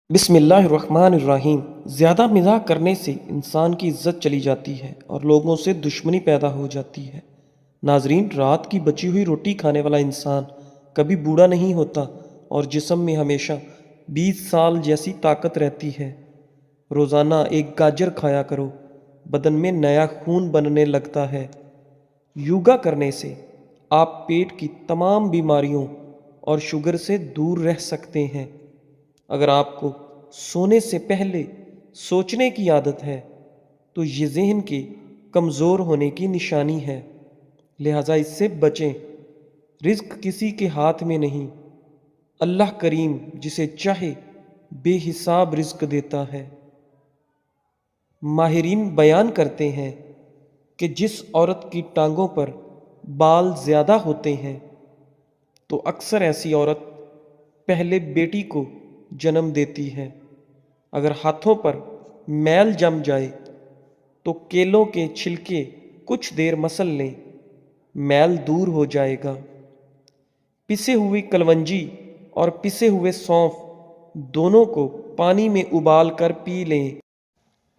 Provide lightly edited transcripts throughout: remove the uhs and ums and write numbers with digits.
بسم اللہ الرحمن الرحیم۔ زیادہ مزاح کرنے سے انسان کی عزت چلی جاتی ہے اور لوگوں سے دشمنی پیدا ہو جاتی ہے۔ ناظرین، رات کی بچی ہوئی روٹی کھانے والا انسان کبھی بوڑھا نہیں ہوتا اور جسم میں ہمیشہ 20 سال جیسی طاقت رہتی ہے۔ روزانہ ایک گاجر کھایا کرو، بدن میں نیا خون بننے لگتا ہے۔ یوگا کرنے سے آپ پیٹ کی تمام بیماریوں اور شوگر سے دور رہ سکتے ہیں۔ اگر آپ کو سونے سے پہلے سوچنے کی عادت ہے تو یہ ذہن کے کمزور ہونے کی نشانی ہے، لہذا اس سے بچیں۔ رزق کسی کے ہاتھ میں نہیں، اللہ کریم جسے چاہے بے حساب رزق دیتا ہے۔ ماہرین بیان کرتے ہیں کہ جس عورت کی ٹانگوں پر بال زیادہ ہوتے ہیں تو اکثر ایسی عورت پہلے بیٹی کو جنم دیتی ہے۔ اگر ہاتھوں پر میل جم جائے تو کیلوں کے چھلکے کچھ دیر مسل لیں، میل دور ہو جائے گا۔ پسے ہوئی کلونجی اور پسے ہوئے سونف دونوں کو پانی میں ابال کر پی لیں۔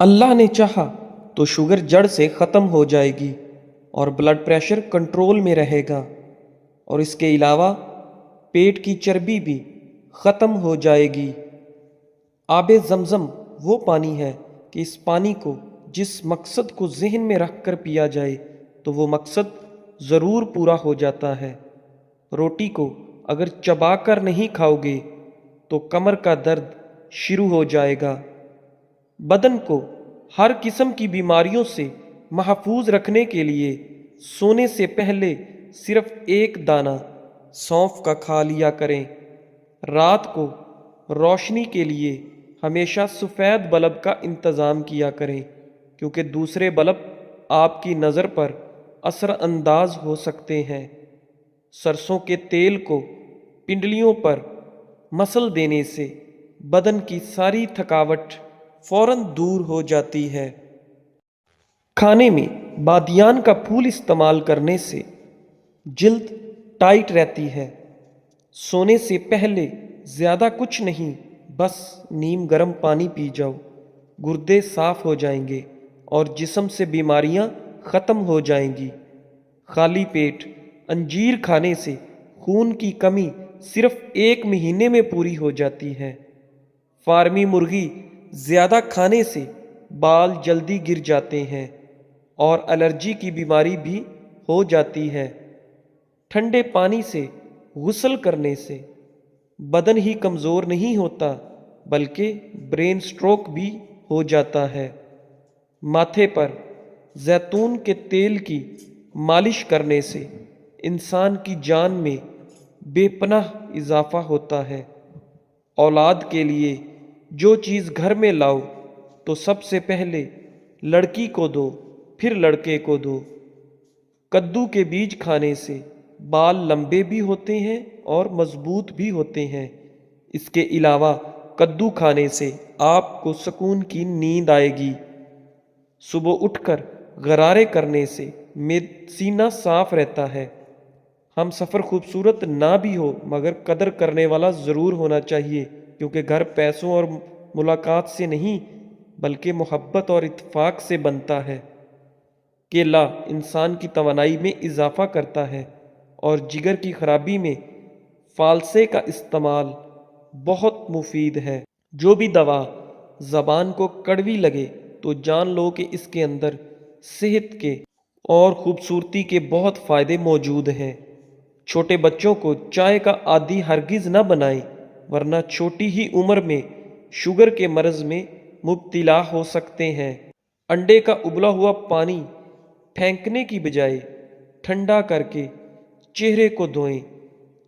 اللہ نے چاہا تو شوگر جڑ سے ختم ہو جائے گی اور بلڈ پریشر کنٹرول میں رہے گا، اور اس کے علاوہ پیٹ کی چربی بھی ختم ہو جائے گی۔ آب زمزم وہ پانی ہے کہ اس پانی کو جس مقصد کو ذہن میں رکھ کر پیا جائے تو وہ مقصد ضرور پورا ہو جاتا ہے۔ روٹی کو اگر چبا کر نہیں کھاؤ گے تو کمر کا درد شروع ہو جائے گا۔ بدن کو ہر قسم کی بیماریوں سے محفوظ رکھنے کے لیے سونے سے پہلے صرف ایک دانہ سونف کا کھا لیا کریں۔ رات کو روشنی کے لیے ہمیشہ سفید بلب کا انتظام کیا کریں، کیونکہ دوسرے بلب آپ کی نظر پر اثر انداز ہو سکتے ہیں۔ سرسوں کے تیل کو پنڈلیوں پر مسل دینے سے بدن کی ساری تھکاوٹ فوراً دور ہو جاتی ہے۔ کھانے میں بادیان کا پھول استعمال کرنے سے جلد ٹائٹ رہتی ہے۔ سونے سے پہلے زیادہ کچھ نہیں، بس نیم گرم پانی پی جاؤ، گردے صاف ہو جائیں گے اور جسم سے بیماریاں ختم ہو جائیں گی۔ خالی پیٹ انجیر کھانے سے خون کی کمی صرف 1 مہینے میں پوری ہو جاتی ہے۔ فارمی مرغی زیادہ کھانے سے بال جلدی گر جاتے ہیں اور الرجی کی بیماری بھی ہو جاتی ہے۔ ٹھنڈے پانی سے غسل کرنے سے بدن ہی کمزور نہیں ہوتا بلکہ برین سٹروک بھی ہو جاتا ہے۔ ماتھے پر زیتون کے تیل کی مالش کرنے سے انسان کی جان میں بے پناہ اضافہ ہوتا ہے۔ اولاد کے لیے جو چیز گھر میں لاؤ تو سب سے پہلے لڑکی کو دو، پھر لڑکے کو دو۔ کدو کے بیج کھانے سے بال لمبے بھی ہوتے ہیں اور مضبوط بھی ہوتے ہیں۔ اس کے علاوہ کدو کھانے سے آپ کو سکون کی نیند آئے گی۔ صبح اٹھ کر غرارے کرنے سے سینہ صاف رہتا ہے۔ ہم سفر خوبصورت نہ بھی ہو مگر قدر کرنے والا ضرور ہونا چاہیے، کیونکہ گھر پیسوں اور ملاقات سے نہیں بلکہ محبت اور اتفاق سے بنتا ہے۔ کیلا انسان کی توانائی میں اضافہ کرتا ہے اور جگر کی خرابی میں فالسے کا استعمال بہت مفید ہے۔ جو بھی دوا زبان کو کڑوی لگے تو جان لو کہ اس کے اندر صحت کے اور خوبصورتی کے بہت فائدے موجود ہیں۔ چھوٹے بچوں کو چائے کا عادی ہرگز نہ بنائیں، ورنہ چھوٹی ہی عمر میں شوگر کے مرض میں مبتلا ہو سکتے ہیں۔ انڈے کا ابلا ہوا پانی پھینکنے کی بجائے ٹھنڈا کر کے چہرے کو دھوئیں،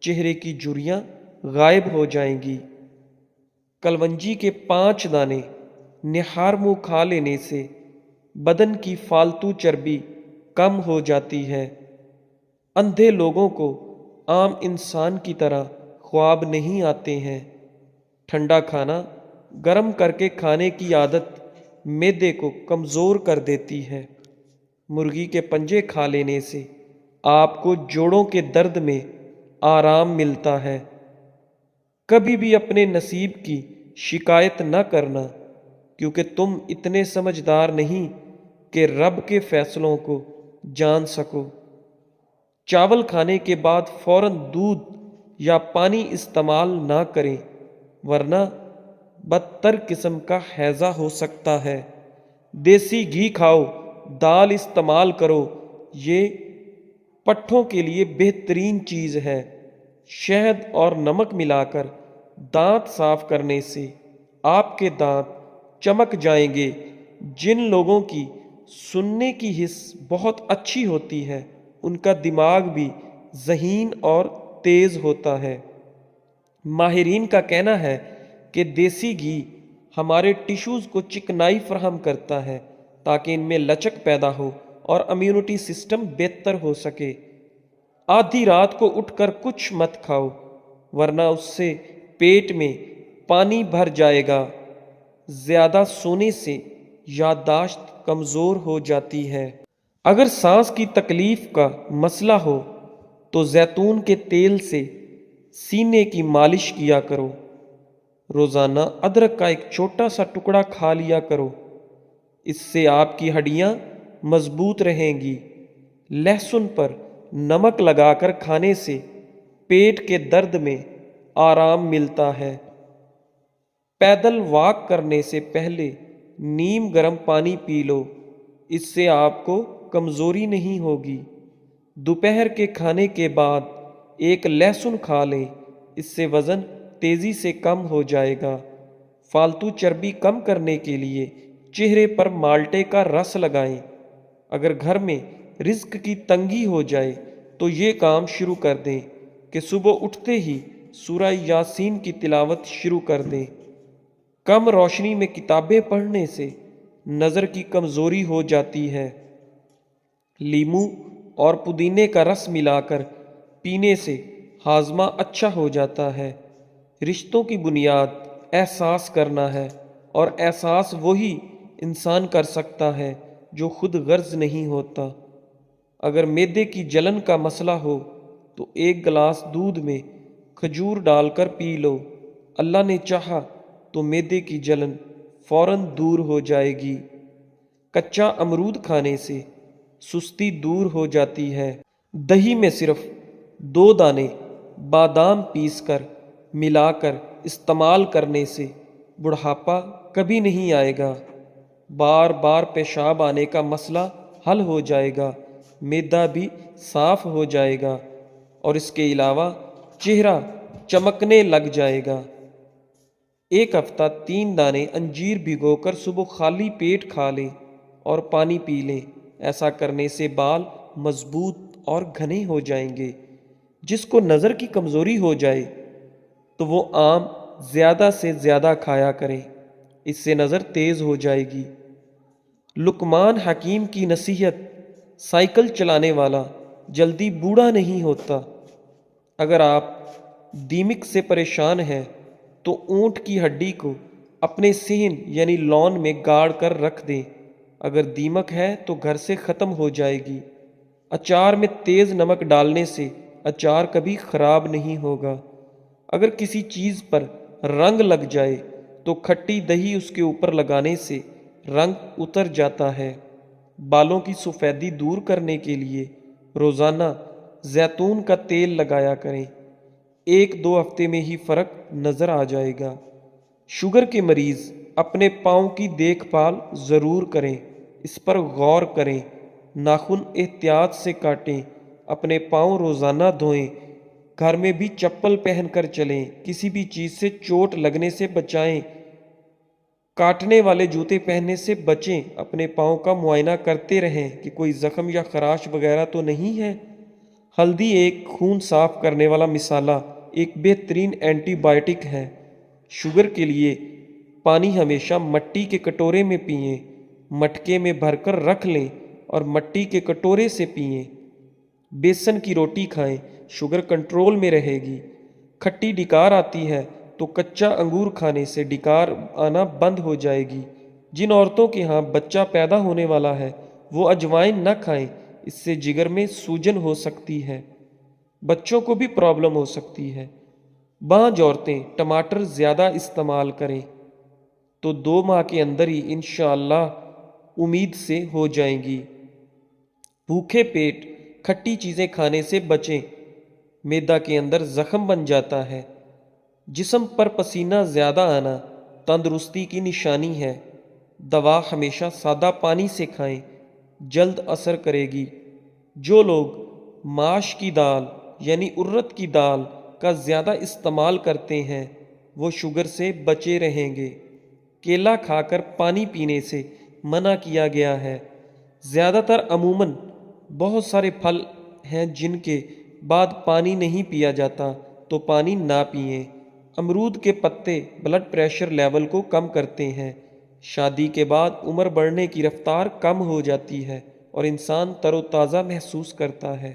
چہرے کی جھریاں غائب ہو جائیں گی۔ کلونجی کے 5 دانے نہار منہ کھا لینے سے بدن کی فالتو چربی کم ہو جاتی ہے۔ اندھے لوگوں کو عام انسان کی طرح خواب نہیں آتے ہیں۔ ٹھنڈا کھانا گرم کر کے کھانے کی عادت معدے کو کمزور کر دیتی ہے۔ مرغی کے پنجے کھا لینے سے آپ کو جوڑوں کے درد میں آرام ملتا ہے۔ کبھی بھی اپنے نصیب کی شکایت نہ کرنا، کیونکہ تم اتنے سمجھدار نہیں کہ رب کے فیصلوں کو جان سکو۔ چاول کھانے کے بعد فوراً دودھ یا پانی استعمال نہ کریں، ورنہ بدتر قسم کا ہیضہ ہو سکتا ہے۔ دیسی گھی کھاؤ، دال استعمال کرو، یہ پٹھوں کے لیے بہترین چیز ہے۔ شہد اور نمک ملا کر دانت صاف کرنے سے آپ کے دانت چمک جائیں گے۔ جن لوگوں کی سننے کی حس بہت اچھی ہوتی ہے ان کا دماغ بھی ذہین اور تیز ہوتا ہے۔ ماہرین کا کہنا ہے کہ دیسی گھی ہمارے ٹشوز کو چکنائی فراہم کرتا ہے تاکہ ان میں لچک پیدا ہو اور امیونٹی سسٹم بہتر ہو سکے۔ آدھی رات کو اٹھ کر کچھ مت کھاؤ، ورنہ اس سے پیٹ میں پانی بھر جائے گا۔ زیادہ سونے سے یادداشت کمزور ہو جاتی ہے۔ اگر سانس کی تکلیف کا مسئلہ ہو تو زیتون کے تیل سے سینے کی مالش کیا کرو۔ روزانہ ادرک کا ایک چھوٹا سا ٹکڑا کھا لیا کرو، اس سے آپ کی ہڈیاں مضبوط رہیں گی۔ لہسن پر نمک لگا کر کھانے سے پیٹ کے درد میں آرام ملتا ہے۔ پیدل واک کرنے سے پہلے نیم گرم پانی پی لو، اس سے آپ کو کمزوری نہیں ہوگی۔ دوپہر کے کھانے کے بعد ایک لہسن کھا لیں، اس سے وزن تیزی سے کم ہو جائے گا۔ فالتو چربی کم کرنے کے لیے چہرے پر مالٹے کا رس لگائیں۔ اگر گھر میں رزق کی تنگی ہو جائے تو یہ کام شروع کر دیں کہ صبح اٹھتے ہی سورہ یاسین کی تلاوت شروع کر دیں۔ کم روشنی میں کتابیں پڑھنے سے نظر کی کمزوری ہو جاتی ہے۔ لیموں اور پودینے کا رس ملا کر پینے سے ہاضمہ اچھا ہو جاتا ہے۔ رشتوں کی بنیاد احساس کرنا ہے، اور احساس وہی انسان کر سکتا ہے جو خود غرض نہیں ہوتا۔ اگر معدے کی جلن کا مسئلہ ہو تو ایک گلاس دودھ میں کھجور ڈال کر پی لو، اللہ نے چاہا تو معدے کی جلن فوراً دور ہو جائے گی۔ کچا امرود کھانے سے سستی دور ہو جاتی ہے۔ دہی میں صرف 2 دانے بادام پیس کر ملا کر استعمال کرنے سے بڑھاپا کبھی نہیں آئے گا۔ بار بار پیشاب آنے کا مسئلہ حل ہو جائے گا، معدہ بھی صاف ہو جائے گا، اور اس کے علاوہ چہرہ چمکنے لگ جائے گا۔ ایک ہفتہ 3 دانے انجیر بھگو کر صبح خالی پیٹ کھا لیں اور پانی پی لیں۔ ایسا کرنے سے بال مضبوط اور گھنے ہو جائیں گے۔ جس کو نظر کی کمزوری ہو جائے تو وہ آم زیادہ سے زیادہ کھایا کریں، اس سے نظر تیز ہو جائے گی۔ لقمان حکیم کی نصیحت: سائیکل چلانے والا جلدی بوڑھا نہیں ہوتا۔ اگر آپ دیمک سے پریشان ہیں تو اونٹ کی ہڈی کو اپنے صحن یعنی لون میں گاڑ کر رکھ دیں۔ اگر دیمک ہے تو گھر سے ختم ہو جائے گی۔ اچار میں تیز نمک ڈالنے سے اچار کبھی خراب نہیں ہوگا۔ اگر کسی چیز پر رنگ لگ جائے تو کھٹی دہی اس کے اوپر لگانے سے رنگ اتر جاتا ہے۔ بالوں کی سفیدی دور کرنے کے لیے روزانہ زیتون کا تیل لگایا کریں، 1-2 ہفتے میں ہی فرق نظر آ جائے گا۔ شوگر کے مریض اپنے پاؤں کی دیکھ بھال ضرور کریں، اس پر غور کریں۔ ناخن احتیاط سے کاٹیں، اپنے پاؤں روزانہ دھوئیں، گھر میں بھی چپل پہن کر چلیں، کسی بھی چیز سے چوٹ لگنے سے بچائیں، کاٹنے والے جوتے پہننے سے بچیں، اپنے پاؤں کا معائنہ کرتے رہیں کہ کوئی زخم یا خراش وغیرہ تو نہیں ہے۔ ہلدی ایک خون صاف کرنے والا مصالحہ، ایک بہترین اینٹی بائیوٹک ہے۔ شوگر کے لیے پانی ہمیشہ مٹی کے کٹورے میں پئیں، مٹکے میں بھر کر رکھ لیں اور مٹی کے کٹورے سے پئیں۔ بیسن کی روٹی کھائیں، شوگر کنٹرول میں رہے گی۔ کھٹی ڈکار آتی ہے تو کچا انگور کھانے سے ڈکار آنا بند ہو جائے گی۔ جن عورتوں کے ہاں بچہ پیدا ہونے والا ہے وہ اجوائن نہ کھائیں، اس سے جگر میں سوجن ہو سکتی ہے، بچوں کو بھی پرابلم ہو سکتی ہے۔ بعض عورتیں ٹماٹر زیادہ استعمال کریں تو 2 ماہ کے اندر ہی انشاءاللہ امید سے ہو جائیں گی۔ بھوکے پیٹ کھٹی چیزیں کھانے سے بچیں، معدہ کے اندر زخم بن جاتا ہے۔ جسم پر پسینہ زیادہ آنا تندرستی کی نشانی ہے۔ دوا ہمیشہ سادہ پانی سے کھائیں، جلد اثر کرے گی۔ جو لوگ ماش کی دال یعنی ارد کی دال کا زیادہ استعمال کرتے ہیں وہ شوگر سے بچے رہیں گے۔ کیلا کھا کر پانی پینے سے منع کیا گیا ہے۔ زیادہ تر عموماً بہت سارے پھل ہیں جن کے بعد پانی نہیں پیا جاتا تو پانی نہ پئیں۔ امرود کے پتے بلڈ پریشر لیول کو کم کرتے ہیں۔ شادی کے بعد عمر بڑھنے کی رفتار کم ہو جاتی ہے اور انسان تر و تازہ محسوس کرتا ہے۔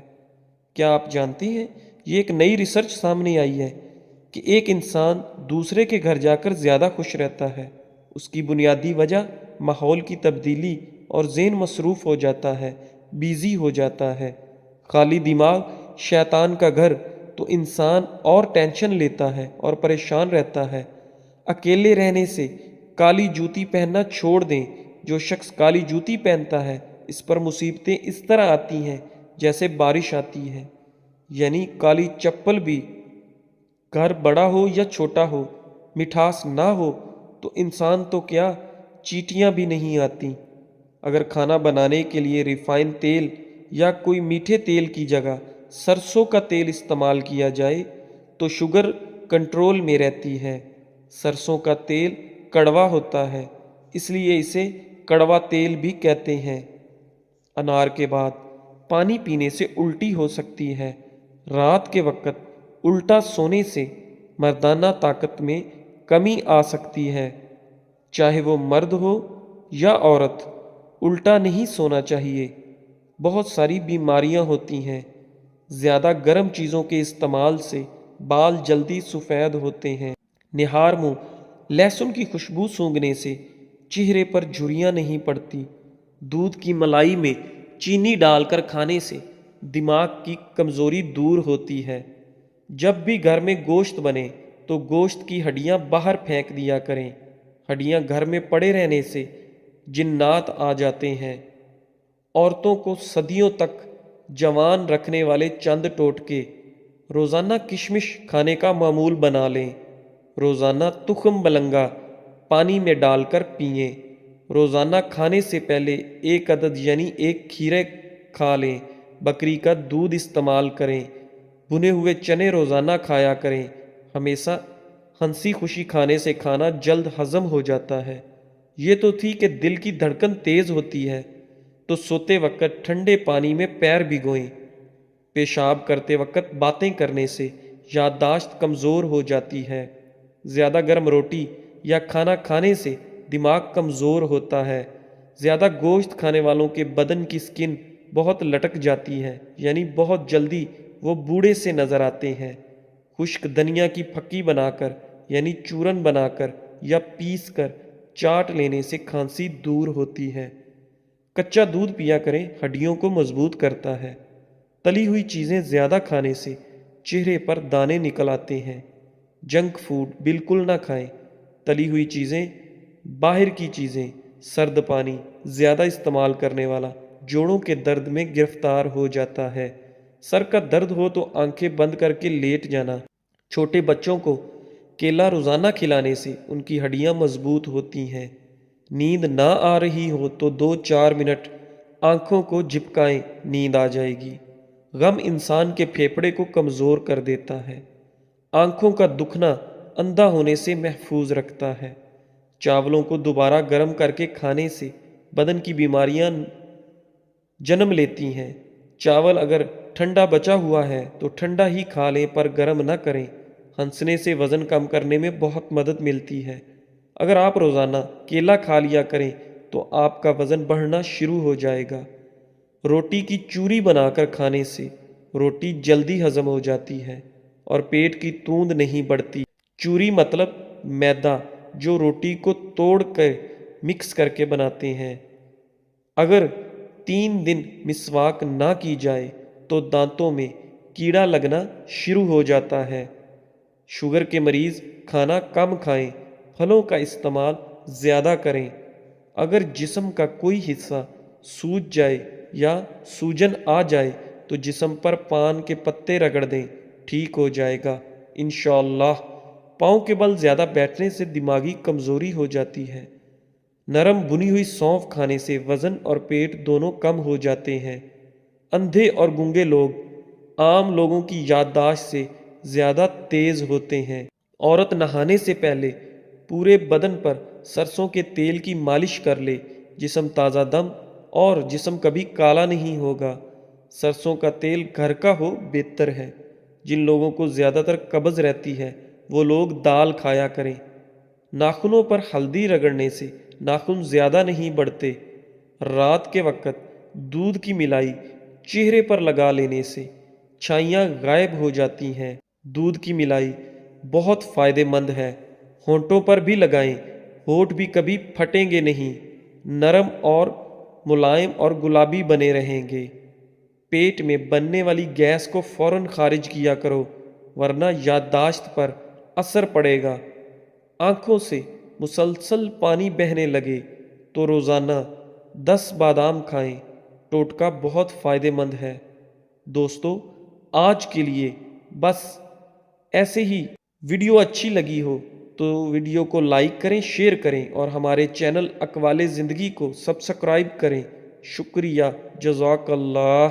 کیا آپ جانتے ہیں یہ ایک نئی ریسرچ سامنے آئی ہے کہ ایک انسان دوسرے کے گھر جا کر زیادہ خوش رہتا ہے۔ اس کی بنیادی وجہ ماحول کی تبدیلی اور ذہن مصروف ہو جاتا ہے، بیزی ہو جاتا ہے۔ خالی دماغ شیطان کا گھر، تو انسان اور ٹینشن لیتا ہے اور پریشان رہتا ہے۔ اکیلے رہنے سے کالی جوتی پہننا چھوڑ دیں۔ جو شخص کالی جوتی پہنتا ہے اس پر مصیبتیں اس طرح آتی ہیں جیسے بارش آتی ہے۔ یعنی کالی چپل بھی، گھر بڑا ہو یا چھوٹا ہو، مٹھاس نہ ہو تو انسان تو کیا چیٹیاں بھی نہیں آتی۔ اگر کھانا بنانے کے لیے ریفائن تیل یا کوئی میٹھے تیل کی جگہ سرسوں کا تیل استعمال کیا جائے تو شوگر کنٹرول میں رہتی ہے۔ سرسوں کا تیل کڑوا ہوتا ہے، اس لیے اسے کڑوا تیل بھی کہتے ہیں۔ انار کے بعد پانی پینے سے الٹی ہو سکتی ہے۔ رات کے وقت الٹا سونے سے مردانہ طاقت میں کمی آ سکتی ہے۔ چاہے وہ مرد ہو یا عورت، الٹا نہیں سونا چاہیے۔ بہت ساری بیماریاں ہوتی ہیں۔ زیادہ گرم چیزوں کے استعمال سے بال جلدی سفید ہوتے ہیں۔ نہار منہ لہسن کی خوشبو سونگھنے سے چہرے پر جھریاں نہیں پڑتی۔ دودھ کی ملائی میں چینی ڈال کر کھانے سے دماغ کی کمزوری دور ہوتی ہے۔ جب بھی گھر میں گوشت بنے تو گوشت کی ہڈیاں باہر پھینک دیا کریں۔ ہڈیاں گھر میں پڑے رہنے سے جنات آ جاتے ہیں۔ عورتوں کو صدیوں تک جوان رکھنے والے چند ٹوٹکے: روزانہ کشمش کھانے کا معمول بنا لیں۔ روزانہ تخم بلنگا پانی میں ڈال کر پئیں۔ روزانہ کھانے سے پہلے 1 عدد یعنی 1 کھیرے کھا لیں۔ بکری کا دودھ استعمال کریں۔ بھنے ہوئے چنے روزانہ کھایا کریں۔ ہمیشہ ہنسی خوشی کھانے سے کھانا جلد ہضم ہو جاتا ہے۔ یہ تو تھی کہ دل کی دھڑکن تیز ہوتی ہے تو سوتے وقت ٹھنڈے پانی میں پیر بھگوئیں۔ پیشاب کرتے وقت باتیں کرنے سے یادداشت کمزور ہو جاتی ہے۔ زیادہ گرم روٹی یا کھانا کھانے سے دماغ کمزور ہوتا ہے۔ زیادہ گوشت کھانے والوں کے بدن کی سکن بہت لٹک جاتی ہے، یعنی بہت جلدی وہ بوڑھے سے نظر آتے ہیں۔ خشک دھنیا کی پھکی بنا کر یعنی چورن بنا کر یا پیس کر چاٹ لینے سے کھانسی دور ہوتی ہے۔ کچا دودھ پیا کریں، ہڈیوں کو مضبوط کرتا ہے۔ تلی ہوئی چیزیں زیادہ کھانے سے چہرے پر دانے نکل آتے ہیں۔ جنک فوڈ بالکل نہ کھائیں۔ تلی ہوئی چیزیں، باہر کی چیزیں، سرد پانی زیادہ استعمال کرنے والا جوڑوں کے درد میں گرفتار ہو جاتا ہے۔ سر کا درد ہو تو آنکھیں بند کر کے لیٹ جانا۔ چھوٹے بچوں کو کیلا روزانہ کھلانے سے ان کی ہڈیاں مضبوط ہوتی ہیں۔ نیند نہ آ رہی ہو تو 2-4 منٹ آنکھوں کو جھپکائیں، نیند آ جائے گی۔ غم انسان کے پھیپھڑے کو کمزور کر دیتا ہے۔ آنکھوں کا دکھنا اندھا ہونے سے محفوظ رکھتا ہے۔ چاولوں کو دوبارہ گرم کر کے کھانے سے بدن کی بیماریاں جنم لیتی ہیں۔ چاول اگر ٹھنڈا بچا ہوا ہے تو ٹھنڈا ہی کھا لیں پر گرم نہ کریں۔ ہنسنے سے وزن کم کرنے میں بہت مدد ملتی ہے۔ اگر آپ روزانہ کیلا کھا لیا کریں تو آپ کا وزن بڑھنا شروع ہو جائے گا۔ روٹی کی چوری بنا کر کھانے سے روٹی جلدی ہضم ہو جاتی ہے اور پیٹ کی توند نہیں بڑھتی۔ چوری مطلب میدا جو روٹی کو توڑ کر مکس کر کے بناتے ہیں۔ اگر 3 دن مسواک نہ کی جائے تو دانتوں میں کیڑا لگنا شروع ہو جاتا ہے۔ شوگر کے مریض کھانا کم کھائیں، پھلوں کا استعمال زیادہ کریں۔ اگر جسم کا کوئی حصہ سوج جائے یا سوجن آ جائے تو جسم پر پان کے پتے رگڑ دیں، ٹھیک ہو جائے گا انشاءاللہ۔ پاؤں کے بل زیادہ بیٹھنے سے دماغی کمزوری ہو جاتی ہے۔ نرم بنی ہوئی سونف کھانے سے وزن اور پیٹ دونوں کم ہو جاتے ہیں۔ اندھے اور گونگے لوگ عام لوگوں کی یادداشت سے زیادہ تیز ہوتے ہیں۔ عورت نہانے سے پہلے پورے بدن پر سرسوں کے تیل کی مالش کر لے، جسم تازہ دم اور جسم کبھی کالا نہیں ہوگا۔ سرسوں کا تیل گھر کا ہو بہتر ہے۔ جن لوگوں کو زیادہ تر قبض رہتی ہے وہ لوگ دال کھایا کریں۔ ناخنوں پر ہلدی رگڑنے سے ناخن زیادہ نہیں بڑھتے۔ رات کے وقت دودھ کی ملائی چہرے پر لگا لینے سے چھائیاں غائب ہو جاتی ہیں۔ دودھ کی ملائی بہت فائدہ مند ہے، ہونٹوں پر بھی لگائیں، ہونٹ بھی کبھی پھٹیں گے نہیں، نرم اور ملائم اور گلابی بنے رہیں گے۔ پیٹ میں بننے والی گیس کو فوراً خارج کیا کرو ورنہ یادداشت پر اثر پڑے گا۔ آنکھوں سے مسلسل پانی بہنے لگے تو روزانہ 10 بادام کھائیں، ٹوٹکا بہت فائدہ مند ہے۔ دوستو، آج کے لیے بس ایسے ہی۔ ویڈیو اچھی لگی ہو تو ویڈیو کو لائک کریں، شیئر کریں اور ہمارے چینل اقوال زندگی کو سبسکرائب کریں۔ شکریہ، جزاک اللہ۔